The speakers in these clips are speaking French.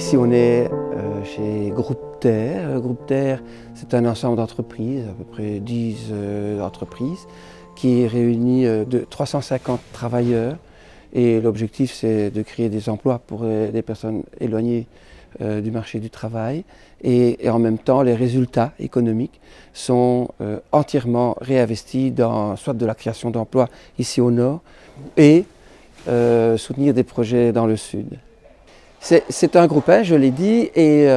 Ici, on est chez Groupe Terre. Groupe Terre, c'est un ensemble d'entreprises, à peu près 10 entreprises, qui réunit de 350 travailleurs. Et l'objectif, c'est de créer des emplois pour des personnes éloignées du marché du travail. Et en même temps, les résultats économiques sont entièrement réinvestis dans soit de la création d'emplois ici au nord et soutenir des projets dans le sud. C'est un groupage, je l'ai dit, et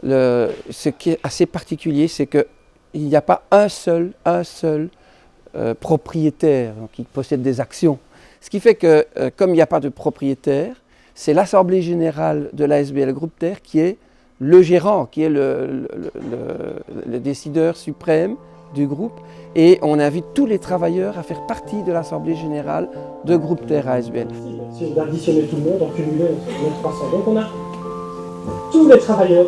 ce qui est assez particulier, c'est qu'il n'y a pas un seul propriétaire qui possède des actions. Ce qui fait que, comme il n'y a pas de propriétaire, c'est l'Assemblée générale de l'ASBL Groupe Terre qui est le gérant, qui est le décideur suprême du groupe. Et on invite tous les travailleurs à faire partie de l'Assemblée générale de Groupe Terre ASBL. C'est d'additionner tout le monde, en cumuler, on a 300. Donc on a tous les travailleurs,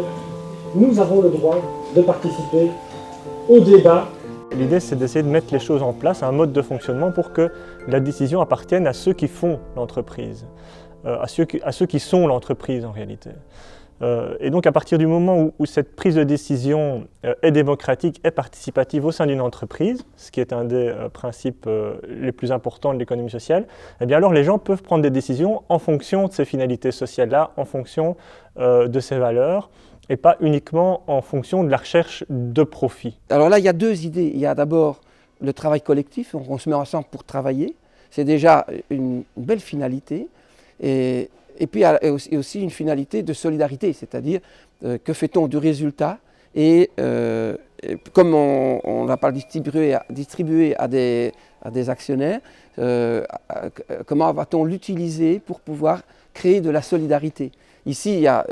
nous avons le droit de participer au débat. L'idée, c'est d'essayer de mettre les choses en place, un mode de fonctionnement pour que la décision appartienne à ceux qui font l'entreprise, à ceux qui sont l'entreprise en réalité. Et donc à partir du moment où cette prise de décision est démocratique, est participative au sein d'une entreprise, ce qui est un des principes les plus importants de l'économie sociale, eh bien alors les gens peuvent prendre des décisions en fonction de ces finalités sociales-là, en fonction de ces valeurs, et pas uniquement en fonction de la recherche de profit. Alors là, il y a deux idées. Il y a d'abord le travail collectif, on se met ensemble pour travailler. C'est déjà une belle finalité. Et puis il y a aussi une finalité de solidarité, c'est-à-dire que fait-on du résultat et comme on n'a pas distribué à des actionnaires, comment va-t-on l'utiliser pour pouvoir créer de la solidarité? Ici, il y a,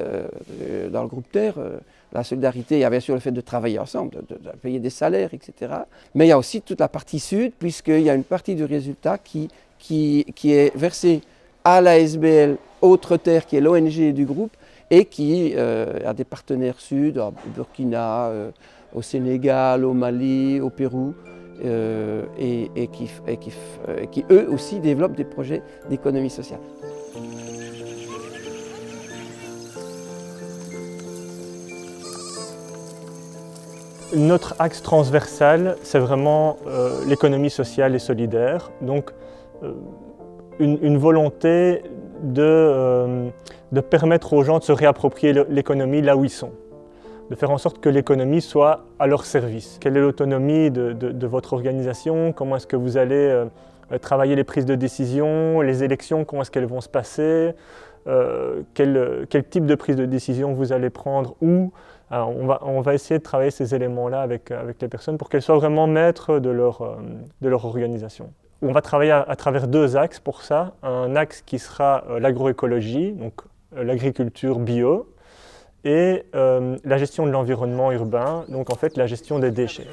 dans le groupe Terre, la solidarité, il y a bien sûr le fait de travailler ensemble, de payer des salaires, etc. Mais il y a aussi toute la partie sud, puisqu'il y a une partie du résultat qui est versée à l'ASBL Autre Terre, qui est l'ONG du groupe, et qui a des partenaires sud, au Burkina, au Sénégal, au Mali, au Pérou, et qui eux aussi développent des projets d'économie sociale. Notre axe transversal, c'est vraiment l'économie sociale et solidaire. Donc, une volonté de permettre aux gens de se réapproprier l'économie là où ils sont. De faire en sorte que l'économie soit à leur service. Quelle est l'autonomie de votre organisation? Comment est-ce que vous allez travailler les prises de décision, les élections, comment est-ce qu'elles vont se passer? Quel type de prise de décision vous allez prendre, où? Alors on va essayer de travailler ces éléments-là avec les personnes pour qu'elles soient vraiment maîtres de leur organisation. On va travailler à travers deux axes pour ça. Un axe qui sera l'agroécologie, donc l'agriculture bio, et la gestion de l'environnement urbain, donc en fait la gestion des déchets.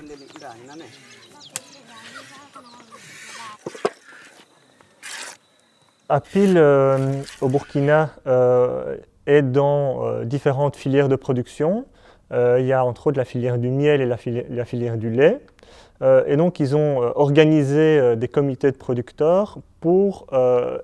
Apil au Burkina est dans différentes filières de production. Il y a entre autres la filière du miel et la filière du lait. Et donc ils ont organisé des comités de producteurs pour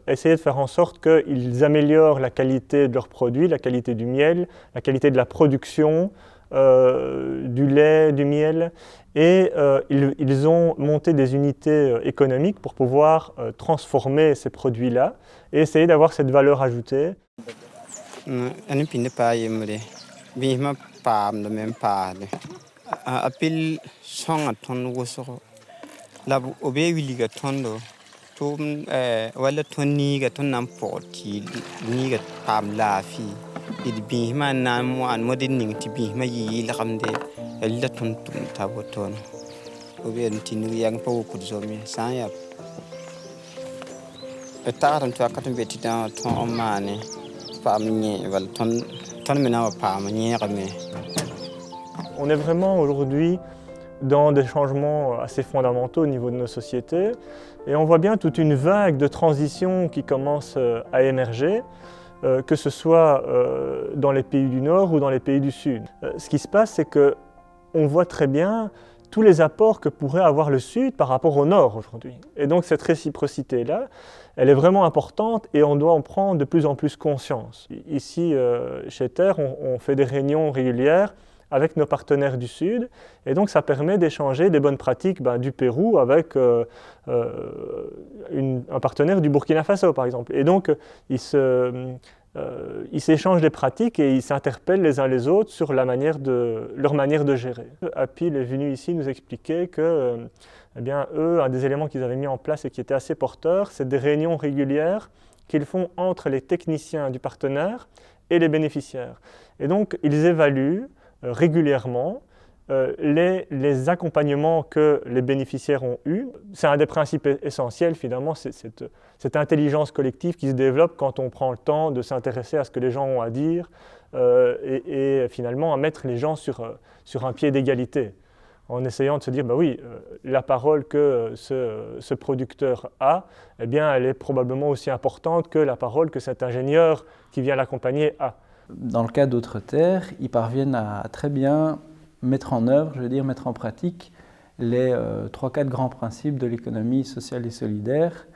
essayer de faire en sorte qu'ils améliorent la qualité de leurs produits, la qualité du miel, la qualité de la production, du lait, du miel. Et ils ont monté des unités économiques pour pouvoir transformer ces produits-là et essayer d'avoir cette valeur ajoutée. Apil songa ton woso labu obe wiliga tondo tum wala tonni ga ton nam poti ni ga pam lafi id bihma nan mo an modin ning ti bihma yi la kamde la ton tum taboton obe ntinu yang paw ku zomi saya etaram to akatum beti dan ton omane pam ni wal ton mena pam ni rame. On est vraiment aujourd'hui dans des changements assez fondamentaux au niveau de nos sociétés et on voit bien toute une vague de transition qui commence à émerger, que ce soit dans les pays du Nord ou dans les pays du Sud. Ce qui se passe, c'est qu'on voit très bien tous les apports que pourrait avoir le Sud par rapport au Nord aujourd'hui. Et donc cette réciprocité-là, elle est vraiment importante et on doit en prendre de plus en plus conscience. Ici, chez Terre, on fait des réunions régulières avec nos partenaires du Sud, et donc ça permet d'échanger des bonnes pratiques du Pérou avec un partenaire du Burkina Faso, par exemple. Et donc, ils s'échangent des pratiques et ils s'interpellent les uns les autres sur leur manière de gérer. Apil est venu ici nous expliquer que, eh bien, eux, un des éléments qu'ils avaient mis en place et qui était assez porteur, c'est des réunions régulières qu'ils font entre les techniciens du partenaire et les bénéficiaires. Et donc, ils évaluent régulièrement les accompagnements que les bénéficiaires ont eus. C'est un des principes essentiels finalement, c'est cette intelligence collective qui se développe quand on prend le temps de s'intéresser à ce que les gens ont à dire et finalement à mettre les gens sur un pied d'égalité, en essayant de se dire, oui, la parole que ce producteur a, eh bien, elle est probablement aussi importante que la parole que cet ingénieur qui vient l'accompagner a. Dans le cas d'Autres Terres, ils parviennent à très bien mettre en œuvre, mettre en pratique les 3-4 grands principes de l'économie sociale et solidaire.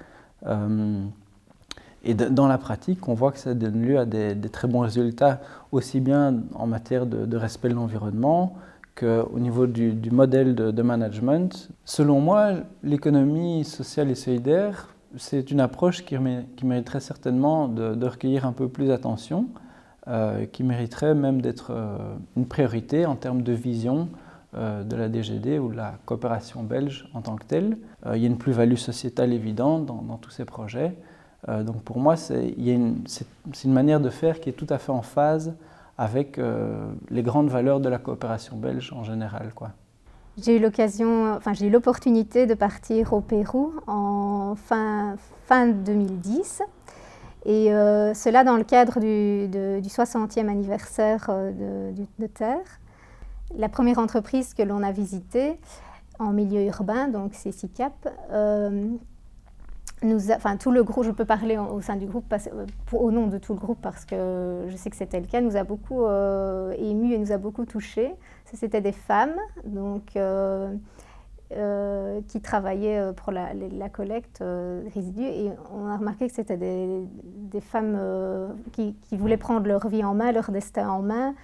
Et dans la pratique, on voit que ça donne lieu à des très bons résultats, aussi bien en matière de respect de l'environnement qu'au niveau du modèle de management. Selon moi, l'économie sociale et solidaire, c'est une approche qui mériterait certainement de recueillir un peu plus d'attention, qui mériterait même d'être une priorité en termes de vision de la DGD ou de la coopération belge en tant que telle. Il y a une plus-value sociétale évidente dans tous ces projets. Donc pour moi, c'est une manière de faire qui est tout à fait en phase avec les grandes valeurs de la coopération belge en général, quoi. J'ai eu l'opportunité de partir au Pérou en fin 2010. Et cela dans le cadre du 60e anniversaire de Terre. La première entreprise que l'on a visitée en milieu urbain, donc c'est SICAP, tout le groupe, je peux parler au sein du groupe, au nom de tout le groupe parce que je sais que c'était le cas, nous a beaucoup ému et nous a beaucoup touchés. C'était des femmes, donc qui travaillaient pour la collecte des résidus, et on a remarqué que c'était des femmes qui voulaient prendre leur vie en main, leur destin en main,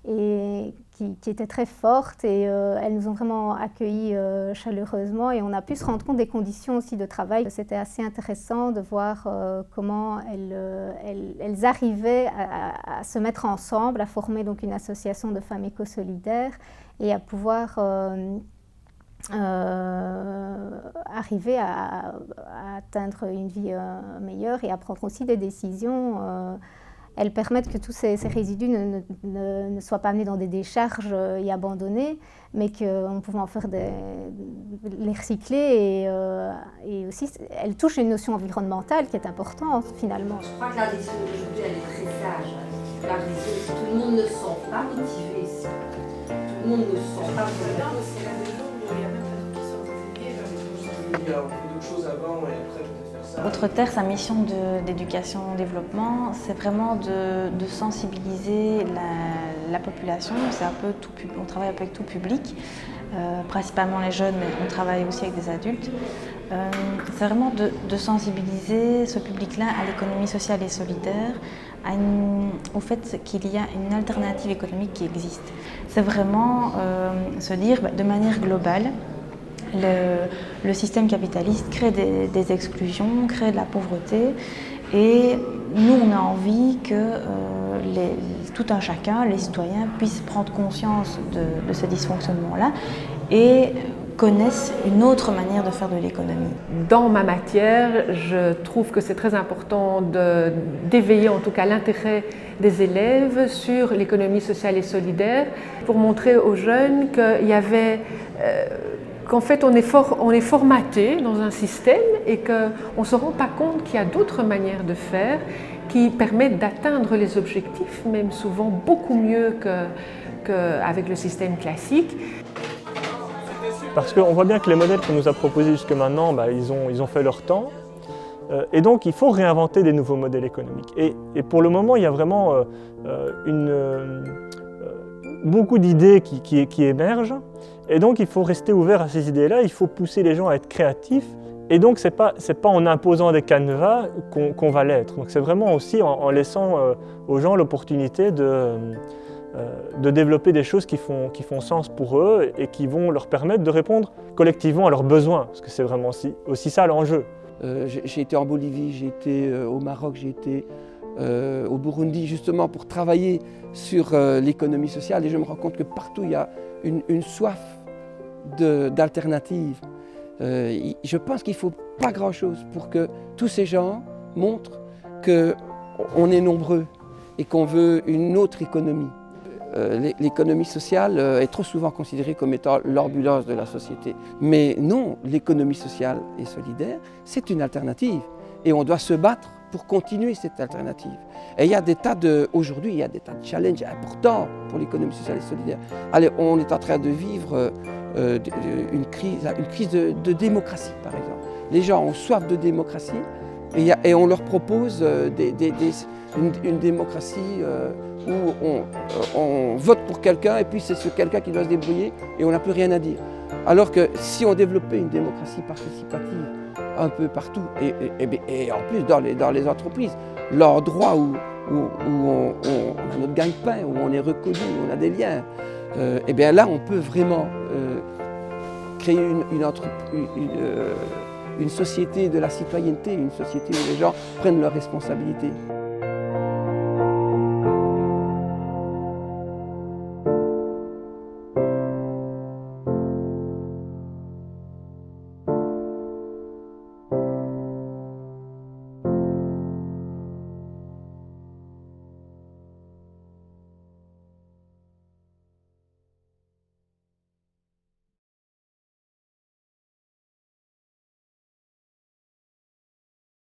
et qui étaient très fortes, et elles nous ont vraiment accueillis chaleureusement, et on a pu se rendre compte des conditions aussi de travail. C'était assez intéressant de voir comment elles arrivaient à se mettre ensemble, à former donc une association de femmes éco-solidaires et à pouvoir arriver à atteindre une vie meilleure et à prendre aussi des décisions. Elles permettent que tous ces résidus ne soient pas amenés dans des décharges et abandonnés, mais qu'on pouvait en faire les recycler, et aussi elles touchent une notion environnementale qui est importante finalement. Je crois que la décision d'aujourd'hui elle est très sage. Tout le monde ne sent pas motivé. Tout le monde ne sent pas motivé. Il y a beaucoup d'autres choses avant et après peut-être faire ça. Autres Terres, sa mission d'éducation-développement, c'est vraiment de sensibiliser la population. C'est un peu on travaille avec tout public, principalement les jeunes, mais on travaille aussi avec des adultes. C'est vraiment de sensibiliser ce public-là à l'économie sociale et solidaire, au fait qu'il y a une alternative économique qui existe. C'est vraiment se dire de manière globale, le système capitaliste crée des exclusions, crée de la pauvreté, et nous on a envie que tout un chacun, les citoyens, puissent prendre conscience de ce dysfonctionnement-là et connaissent une autre manière de faire de l'économie. Dans ma matière, je trouve que c'est très important d'éveiller en tout cas l'intérêt des élèves sur l'économie sociale et solidaire pour montrer aux jeunes qu'il y avait qu'en fait on est formaté dans un système et qu'on ne se rend pas compte qu'il y a d'autres manières de faire qui permettent d'atteindre les objectifs, même souvent beaucoup mieux qu'avec le système classique. Parce qu'on voit bien que les modèles qu'on nous a proposés jusque maintenant, ils ont fait leur temps. Et donc il faut réinventer des nouveaux modèles économiques. Et pour le moment, il y a vraiment beaucoup d'idées qui émergent, et donc il faut rester ouvert à ces idées-là, il faut pousser les gens à être créatifs, et donc c'est pas en imposant des canevas qu'on va l'être. Donc c'est vraiment aussi en laissant aux gens l'opportunité de développer des choses qui font sens pour eux et qui vont leur permettre de répondre collectivement à leurs besoins, parce que c'est vraiment aussi ça l'enjeu. J'ai été en Bolivie, j'ai été au Maroc, j'ai été au Burundi justement pour travailler sur l'économie sociale, et je me rends compte que partout il y a une soif d'alternatives. Je pense qu'il ne faut pas grand-chose pour que tous ces gens montrent qu'on est nombreux et qu'on veut une autre économie. L'économie sociale est trop souvent considérée comme étant l'ambulance de la société. Mais non, l'économie sociale et solidaire, c'est une alternative. Et on doit se battre pour continuer cette alternative. Et aujourd'hui, il y a des tas de challenges importants pour l'économie sociale et solidaire. Allez, on est en train de vivre une crise de démocratie, par exemple. Les gens ont soif de démocratie et on leur propose une démocratie où on vote pour quelqu'un et puis c'est ce quelqu'un qui doit se débrouiller et on n'a plus rien à dire. Alors que si on développait une démocratie participative un peu partout et en plus dans les entreprises, l'endroit où on a notre gagne-pain, où on est reconnu, où on a des liens, et bien là on peut vraiment créer une société de la citoyenneté, une société où les gens prennent leurs responsabilités.